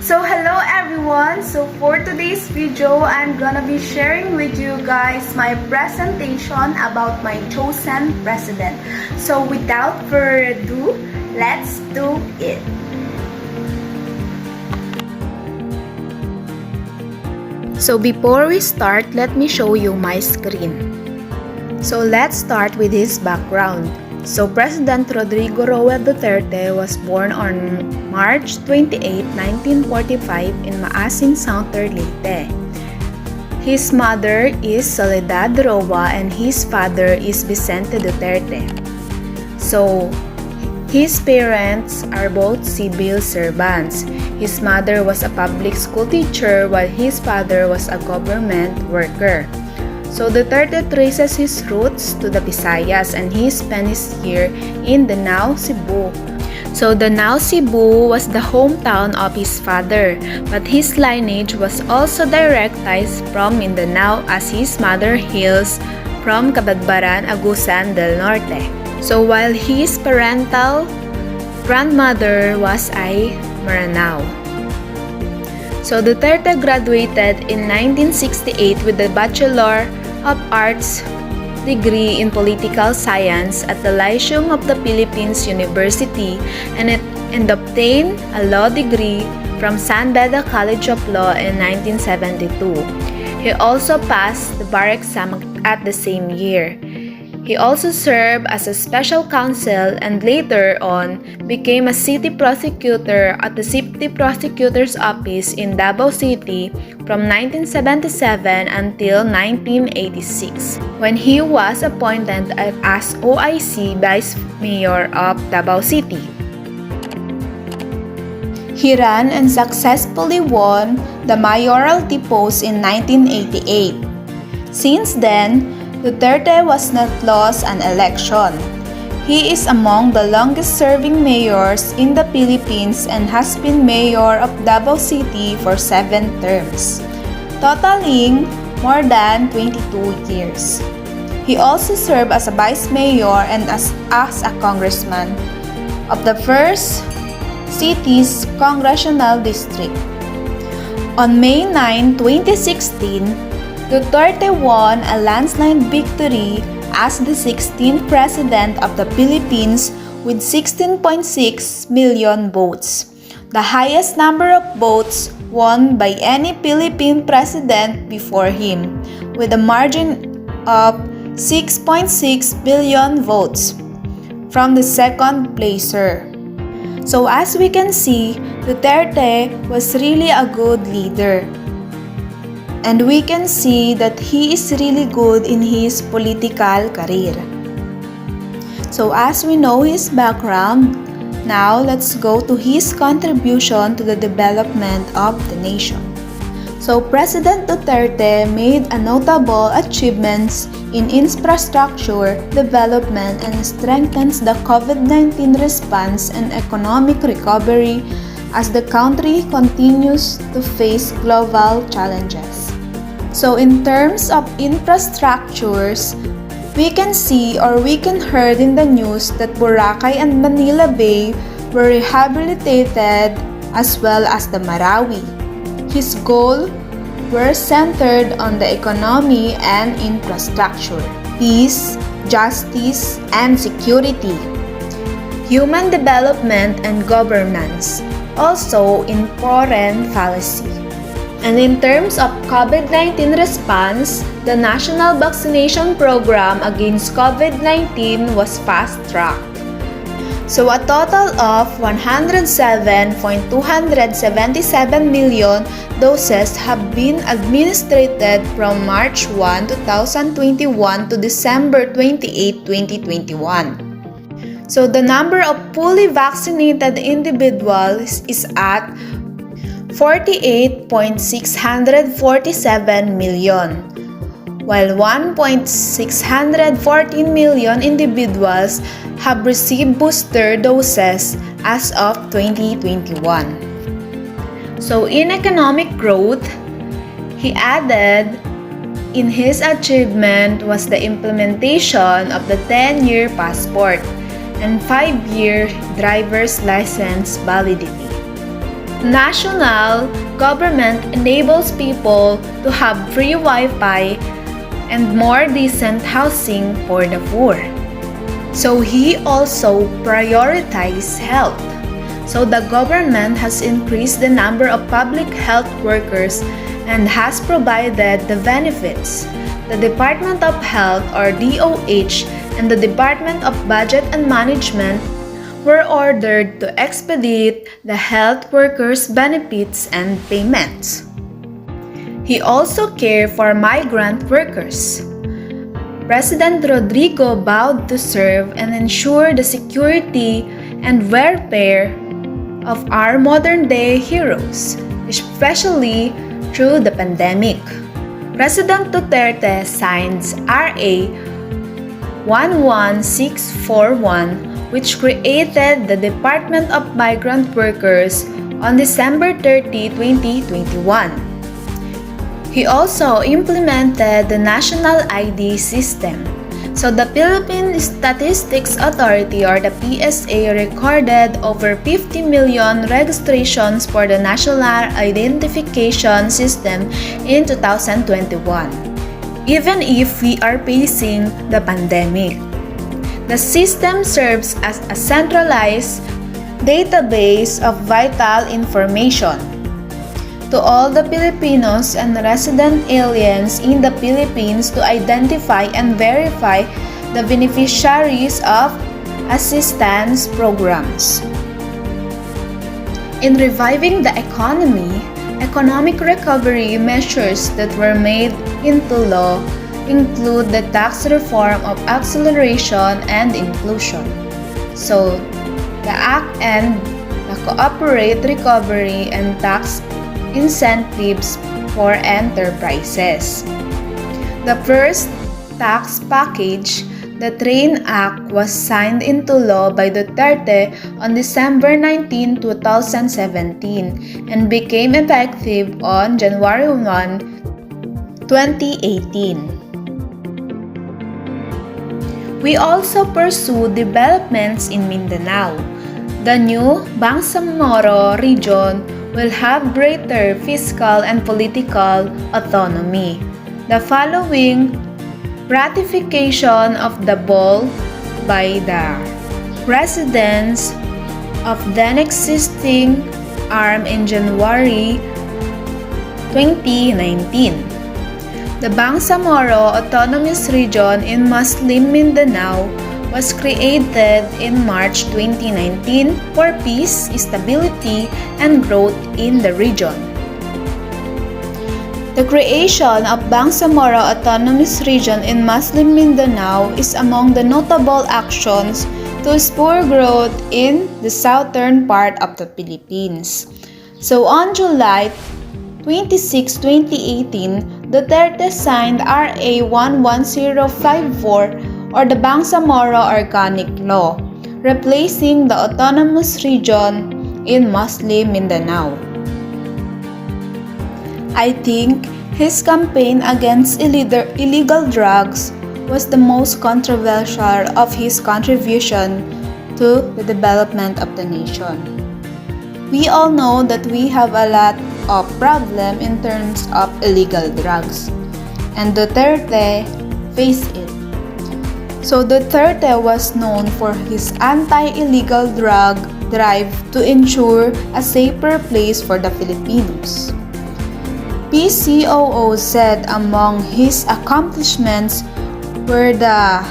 So hello everyone, so for today's video, I'm gonna be sharing with you guys my presentation about my chosen president. So without further ado, let's do it. So before we start, let me show you my screen. So let's start with his background. So President Rodrigo Duterte was born on March 28, 1945 in Maasin, Southern Leyte. His mother is Soledad Roa and his father is Vicente Duterte. So his parents are both civil servants. His mother was a public school teacher while his father was a government worker. So Duterte traces his roots to the Visayas and he spent his year in Danao, Cebu. So Danao, Cebu was the hometown of his father, but his lineage was also directized from Mindanao as his mother hails from Cabadbaran, Agusan del Norte. So while his parental grandmother was ay Maranao. So Duterte graduated in 1968 with a Bachelor of Arts degree in Political Science at the Lyceum of the Philippines University and obtained a law degree from San Beda College of Law in 1972. He also passed the bar exam at the same year. He also served as a special counsel and later on became a city prosecutor at the City Prosecutor's Office in Davao City from 1977 until 1986, when he was appointed as OIC Vice Mayor of Davao City. He ran and successfully won the mayoralty post in 1988. Since then, Duterte was not lost an election. He is among the longest-serving mayors in the Philippines and has been mayor of Davao City for 7 terms, totaling more than 22 years. He also served as a vice mayor and as a congressman of the 1st City's Congressional District. On May 9, 2016, Duterte won a landslide victory as the 16th President of the Philippines with 16.6 million votes, the highest number of votes won by any Philippine president before him, with a margin of 6.6 billion votes from the second placer. So as we can see, Duterte was really a good leader. And we can see that he is really good in his political career. So as we know his background, now let's go to his contribution to the development of the nation. So President Duterte made a notable achievements in infrastructure development and strengthens the COVID-19 response and economic recovery as the country continues to face global challenges. So in terms of infrastructures, we can see or we can heard in the news that Boracay and Manila Bay were rehabilitated as well as the Marawi. His goals were centered on the economy and infrastructure, peace, justice, and security, human development and governance, also in foreign policy. And in terms of COVID-19 response, the national vaccination program against COVID-19 was fast-tracked. So a total of 107.277 million doses have been administered from March 1, 2021 to December 28, 2021. So the number of fully vaccinated individuals is at 48.647 million, while 1.614 million individuals have received booster doses as of 2021. So in economic growth, he added in his achievement was the implementation of the 10-year passport and 5-year driver's license validity. National government enables people to have free Wi-Fi and more decent housing for the poor. So he also prioritized health. So the government has increased the number of public health workers and has provided the benefits. The Department of Health or DOH and the Department of Budget and Management were ordered to expedite the health workers' benefits and payments. He also cared for migrant workers. President Rodrigo vowed to serve and ensure the security and welfare of our modern-day heroes, especially through the pandemic. President Duterte signs RA 11641, which created the Department of Migrant Workers on December 30, 2021. He also implemented the National ID system. So the Philippine Statistics Authority or the PSA recorded over 50 million registrations for the National Identification System in 2021, even if we are facing the pandemic. The system serves as a centralized database of vital information to all the Filipinos and resident aliens in the Philippines to identify and verify the beneficiaries of assistance programs. In reviving the economy, economic recovery measures that were made into law include the tax reform of acceleration and inclusion. So, the act and the cooperate recovery and tax incentives for enterprises. The first tax package, the Train Act, was signed into law by Duterte on December 19, 2017 and became effective on January 1, 2018. We also pursue developments in Mindanao. The new Bangsamoro region will have greater fiscal and political autonomy. The following ratification of the bull by the residents of then existing ARM in January 2019. The Bangsamoro Autonomous Region in Muslim Mindanao was created in March 2019 for peace, stability, and growth in the region. The creation of Bangsamoro Autonomous Region in Muslim Mindanao is among the notable actions to spur growth in the southern part of the Philippines. So on July 26, 2018, Duterte signed RA 11054 or the Bangsamoro Organic Law, replacing the autonomous region in Muslim Mindanao. I think his campaign against illegal drugs was the most controversial of his contribution to the development of the nation. We all know that we have a lot of problem in terms of illegal drugs, and Duterte faced it. So Duterte was known for his anti-illegal drug drive to ensure a safer place for the Filipinos. PCOO said among his accomplishments were the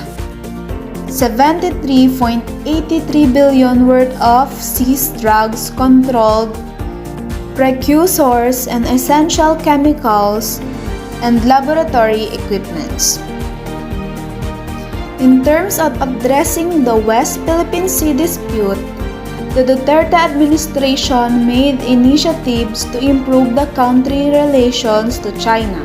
73.83 billion worth of seized drugs, controlled precursors and essential chemicals, and laboratory equipments. In terms of addressing the West Philippine Sea dispute, the Duterte administration made initiatives to improve the country's relations to China,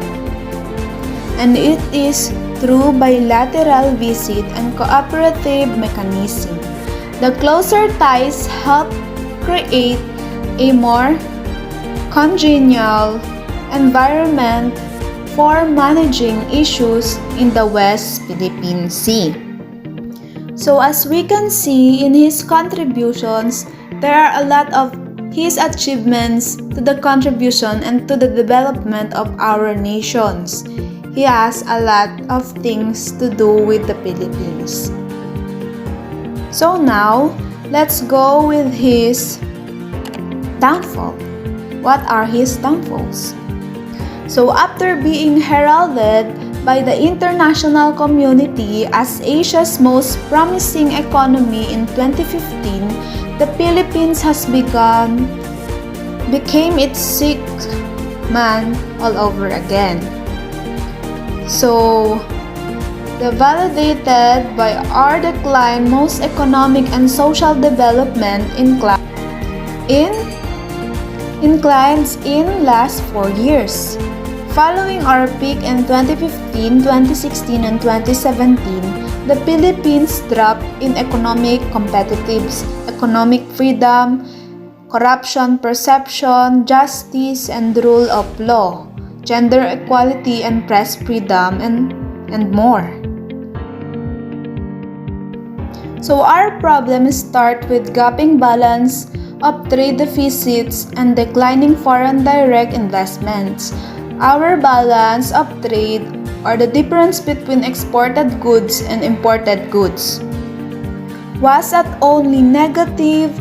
and it is through bilateral visit and cooperative mechanism. The closer ties help create a more congenial environment for managing issues in the West Philippine Sea. So as we can see in his contributions, there are a lot of his achievements, to the contribution and to the development of our nations. He has a lot of things to do with the Philippines. So now, let's go with his downfall. What are his downfalls? So after being heralded by the international community as Asia's most promising economy in 2015, the Philippines has became its sixth man all over again. So, the validated by our decline most economic and social development inclines in last 4 years. Following our peak in 2015, 2016, and 2017, the Philippines dropped in economic competitiveness, economic freedom, corruption perception, justice, and rule of law, gender equality and press freedom, and more. So our problems start with gaping balance of trade deficits and declining foreign direct investments. Our balance of trade, or the difference between exported goods and imported goods, was at only negative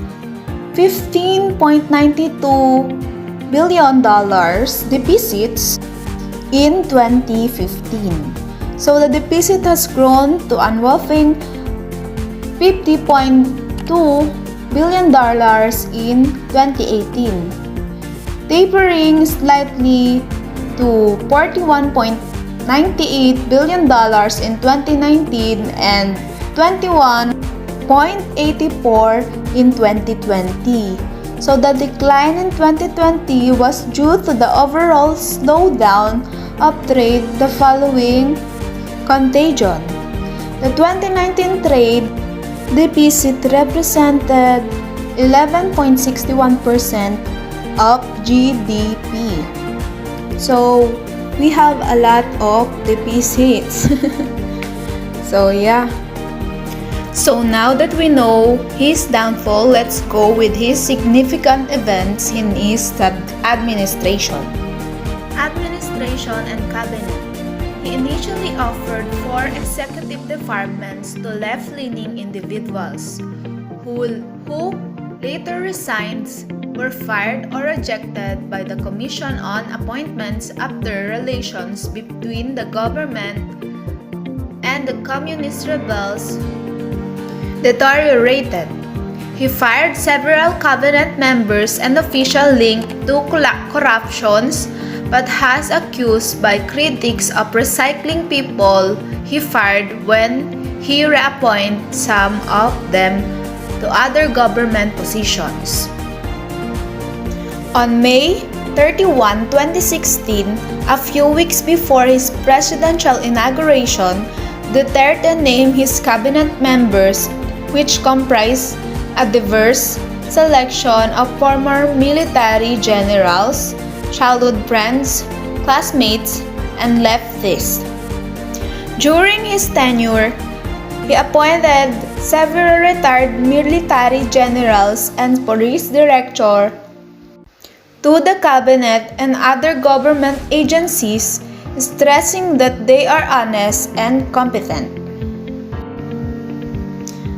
$15.92 billion deficits in 2015. So the deficit has grown to a whopping $50.2 billion in 2018, tapering slightly to $41.98 billion in 2019 and $21.84 in 2020. So the decline in 2020 was due to the overall slowdown of trade the following contagion. The 2019 trade deficit represented 11.61% of GDP. So we have a lot of deficits. So yeah. So now that we know his downfall, let's go with his significant events in his administration. Administration and cabinet. He initially offered 4 executive departments to left-leaning individuals who later resigned, were fired or rejected by the Commission on Appointments after relations between the government and the communist rebels deteriorated. He fired several cabinet members and officials linked to corruptions, but has accused by critics of recycling people he fired when he reappointed some of them to other government positions. On May 31, 2016, a few weeks before his presidential inauguration, Duterte named his cabinet members, which comprised a diverse selection of former military generals, childhood friends, classmates, and leftists. During his tenure, he appointed several retired military generals and police directors to the cabinet and other government agencies, stressing that they are honest and competent.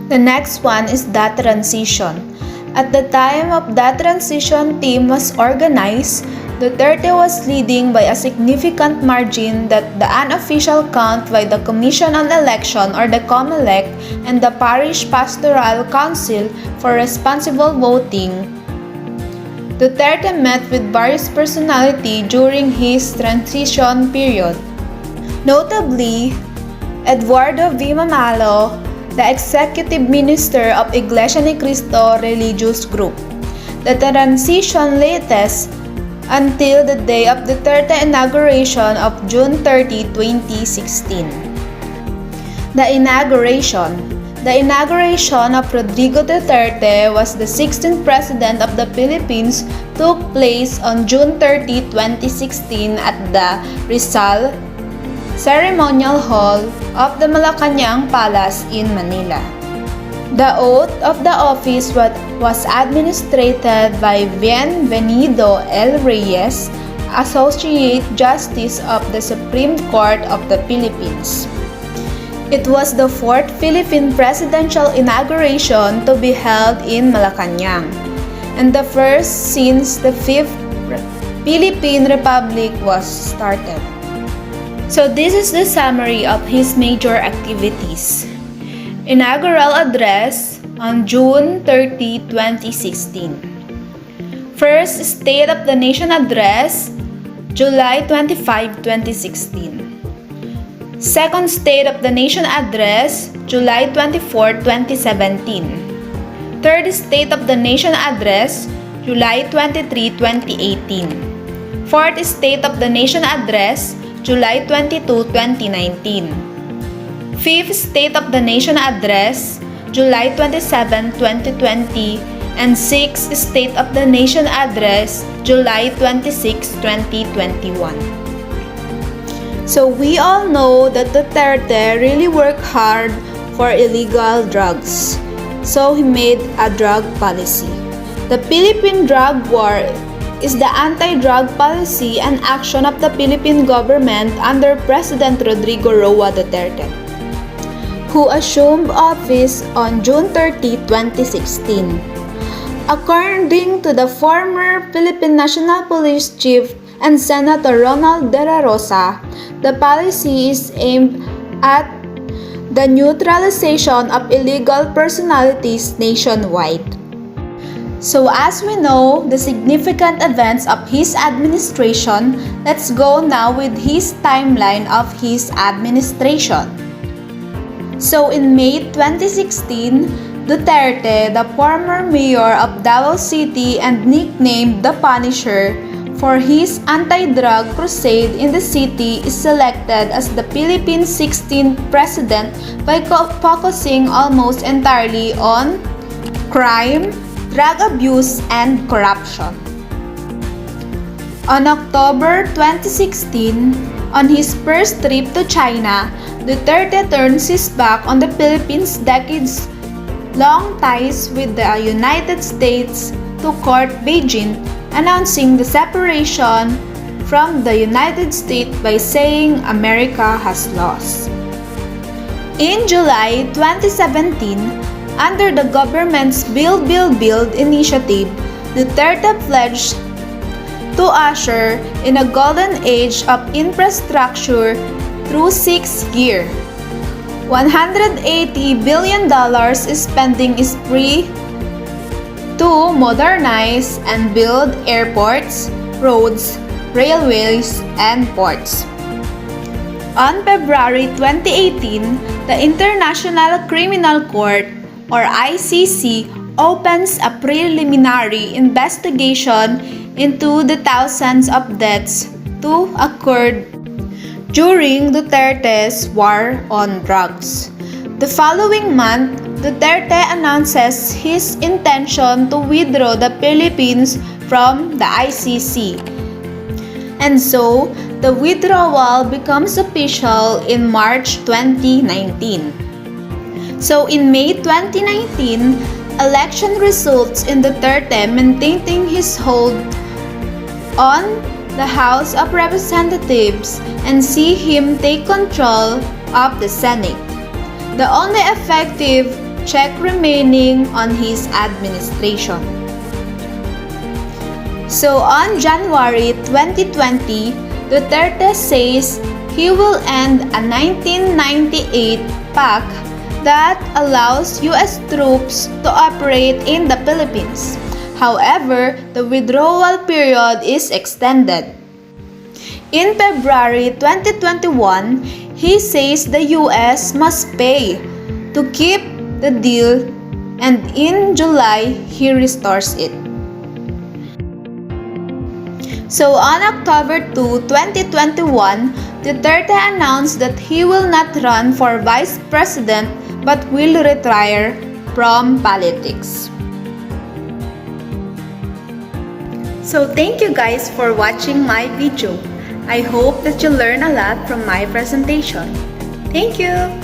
The next one is that transition. At the time of that transition team was organized, Duterte was leading by a significant margin that the unofficial count by the Commission on Election or the COMELEC and the Parish Pastoral Council for Responsible Voting. Duterte met with various personalities during his transition period. Notably, Eduardo V. Manalo, the Executive Minister of Iglesia ni Cristo Religious Group. The transition latest until the day of Duterte inauguration of June 30, 2016. The inauguration of Rodrigo Duterte was the 16th President of the Philippines, took place on June 30, 2016 at the Rizal Ceremonial Hall of the Malacañang Palace in Manila. The oath of the office was administered by Bienvenido L. Reyes, Associate Justice of the Supreme Court of the Philippines. It was the fourth Philippine presidential inauguration to be held in Malacanang, and the first since the Fifth Philippine Republic was started. So this is the summary of his major activities. Inaugural address on June 30, 2016. First State of the Nation address, July 25, 2016. Second State of the Nation address, July 24, 2017. Third State of the Nation address, July 23, 2018. Fourth State of the Nation address, July 22, 2019. Fifth State of the Nation address, July 27, 2020, and sixth State of the Nation address, July 26, 2021. So we all know that Duterte really worked hard for illegal drugs. So he made a drug policy. The Philippine Drug War is the anti-drug policy and action of the Philippine government under President Rodrigo Duterte, who assumed office on June 30, 2016. According to the former Philippine National Police Chief and Senator Ronald De La Rosa, the policy is aimed at the neutralization of illegal personalities nationwide. So as we know the significant events of his administration, let's go now with his timeline of his administration. So in May 2016, Duterte, the former mayor of Davao City and nicknamed the Punisher for his anti-drug crusade in the city, is selected as the Philippines' 16th president by focusing almost entirely on crime, drug abuse, and corruption. On October 2016, on his first trip to China, Duterte turns his back on the Philippines' decades-long ties with the United States to court Beijing, announcing the separation from the United States by saying America has lost. In July 2017, under the government's Build initiative, Duterte pledged to usher in a golden age of infrastructure through 6 years. $180 billion spending spree to modernize and build airports, roads, railways, and ports. On February 2018, the International Criminal Court, or ICC, opens a preliminary investigation into the thousands of deaths to occurred during Duterte's war on drugs. The following month, Duterte announces his intention to withdraw the Philippines from the ICC. And so, the withdrawal becomes official in March 2019. So in May 2019, election results in Duterte maintaining his hold on the House of Representatives and see him take control of the Senate, the only effective check remaining on his administration. So on January 2020, Duterte says he will end a 1998 pact that allows U.S. troops to operate in the Philippines. However, the withdrawal period is extended. In February 2021, he says the U.S. must pay to keep the deal, and in July, he restores it. So on October 2, 2021, Duterte announced that he will not run for vice president but will retire from politics. So thank you guys for watching my video. I hope that you learn a lot from my presentation. Thank you!